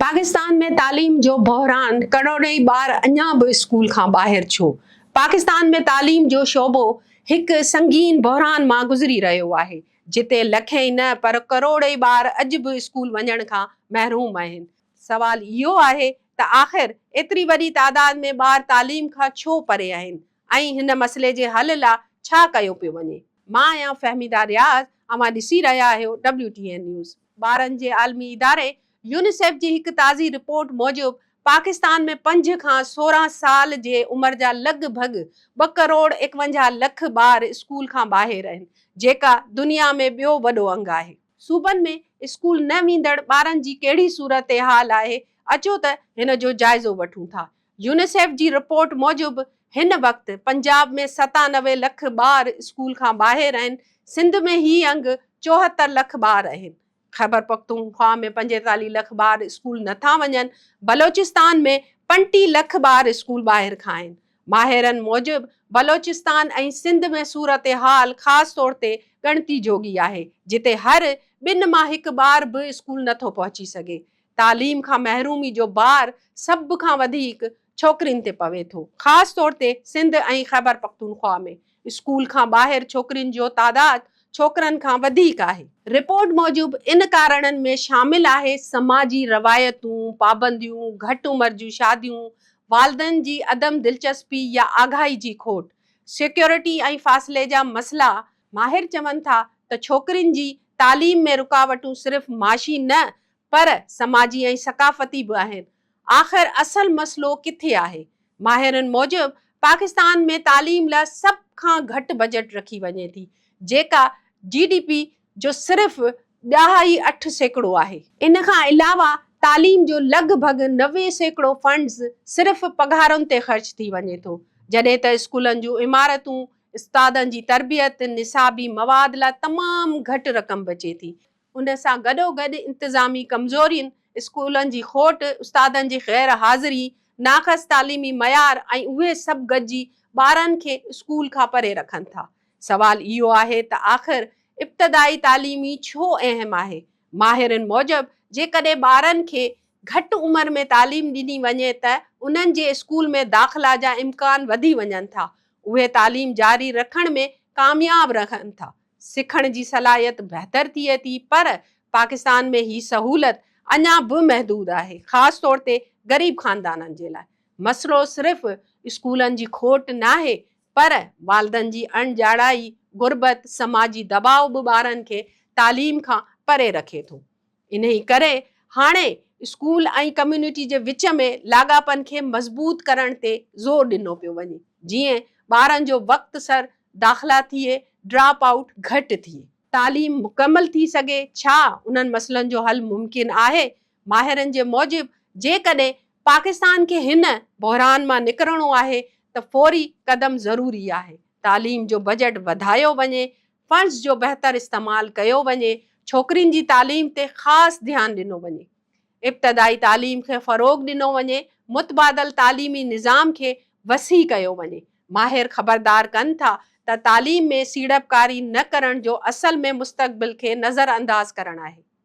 पाकिस्तान में तालीम जो बहरान करोड़ई ॿार अञा बि स्कूल खां ॿाहिरि छो। पाकिस्तान में तालीम जो शोबो हिकु संगीन बहरान मां गुज़री रहियो आहे, जिते लखे ई न पर करोड़ई ॿार अॼु बि स्कूल वञण खां महरूम आहिनि। सवाल इहो आहे त आख़िर एतिरी वॾी तादाद में ॿार तालीम खां छो परे आहिनि ऐं हिन मसइले जे हल लाइ छा कयो पियो वञे। मां आहियां फहमीदा रियाज़, अवां ॾिसी रहिया आहियो WTN न्यूज़। ॿारनि जे आलमी इदारे यूनिसेफ जी हिकु ताज़ी रिपोर्ट मूजिबि पाकिस्तान में 5 खां 16 साल जे उमिरि जा लॻभॻि 2 करोड़ 51 लख ॿार स्कूल खां ॿाहिरि आहिनि, जेका दुनिया में ॿियो वॾो अंग आहे। सूबनि में स्कूल न वेंदड़ ॿारनि जी कहिड़ी सूरत हाल आहे, अचो त हिन जो जाइज़ो वठूं था। यूनिसेफ जी रिपोर्ट मूजिबि हिन वक़्तु पंजाब में 97 लख ॿार स्कूल खां ॿाहिरि आहिनि। सिंध में ही अंग 74 लख ॿार आहिनि। खैबर पख्तूनख्वा में 45 लख ॿार स्कूल नथा वञनि। बलोचिस्तान में 35 लख ॿार स्कूल ॿाहिरि खां आहिनि। माहिरनि मूजिबि बलोचिस्तान ऐं सिंध में सूरत हाल ख़ासि तौर ते ॻणती जोगी आहे, जिते हर 2 मां 1 ॿार बि स्कूल नथो पहुची सघे। तालीम खां महरूमी जो भार सभ खां वधीक छोकिरियुनि ते पवे थो। ख़ासि तौर ते सिंध ऐं खैबर पख्तूनख्वा में स्कूल खां ॿाहिरि छोकिरियुनि जो तादाद छोकिरनि खां वधीक आहे। रिपोर्ट मूजिबि इन कारणनि में शामिल आहे समाजी रवायतूं, पाबंदियूं, घटि उमिरि जूं शादियूं, वालिदनि जी अदम दिलचस्पी या आगाही जी खोट, सिक्योरिटी ऐं फ़ासिले जा मसइला। माहिर चवनि था त छोकिरियुनि जी तालीम में रुकावटूं सिर्फ़ माशी न पर समाजी ऐं सक़ाफ़ती बि आहिनि। आख़िर असल मसइलो किथे आहे? माहिरनि मूजिबि पाकिस्तान में तालीम लाइ सभ खां घटि बजट रखी वञे थी, जेका GDP जो सिर्फ़ 2.8% आहे। इन खां अलावा तालीम जो लॻभॻि 90% फंड्स सिर्फ़ पघारुनि ते ख़र्च थी वञे थो, जॾहिं त स्कूलनि जूं इमारतूं, उस्तादनि जी तरबियत, निसाबी मवाद लाइ तमामु घटि रक़म बचे थी। उन सां गॾोगॾु इंतिज़ामी कमज़ोरियुनि, स्कूलनि जी खोट, उस्तादनि जी ग़ैर हाज़िरी, नाक़स तालीमी मयार ऐं उहे सभु गॾिजी ॿारनि खे स्कूल खां परे रखनि था। सवाल इहो आहे त आख़िर इब्तिदाई तालीमी छो अहम आहे। माहिरनि मूजिबि जेकॾहिं ॿारनि खे घटि उमिरि में तालीम ॾिनी वञे त उन्हनि जे स्कूल में दाख़िला जा इम्कान वधी वञनि था। उहे तालीम जारी रखण में कामयाब रहनि था। सिखण जी सलाहियत बहितर थिए थी, पर पाकिस्तान में ही सहूलत अञा बि महदूद आहे, ख़ासि तौर ते ग़रीब ख़ानदाननि जे लाइ। मसइलो सिर्फ़ स्कूलनि जी खोट नाहे, पर वालिदनि जी अणॼाणाई, गुरबत, समाजी दबाव बि ॿारनि खे तालीम खां परे रखे थो। इन ई करे हाणे स्कूल ऐं कम्यूनिटी जे विच में लाॻापन खे मज़बूत करण ते ज़ोर ॾिनो पियो वञे, जीअं ॿारनि जो वक़्त सर दाख़िला थिए, ड्रॉप आउट घटि थिए, तालीम मुकमल थी सघे। छा उन्हनि मसइलनि जो हल मुमकिन आहे? माहिरनि जे मूजिबि जेकॾहिं पाकिस्तान खे हिन बहरान मां निकिरणो आहे त फ़ौरी क़दम ज़रूरी आहे। तालीम जो बजट वधायो वञे, फंड्स जो बहितर इस्तेमालु कयो वञे, छोकिरियुनि जी तालीम ते ख़ासि ध्यानु ॾिनो वञे, इब्तिदाई तालीम खे फ़रोग़ ॾिनो वञे, मुतबादल तालीमी निज़ाम खे वसी कयो वञे। माहिर ख़बरदार कनि था त तालीम में सीड़पकारी न करण जो असल में मुस्तक़बिल खे नज़रअंदाज़ करणु आहे।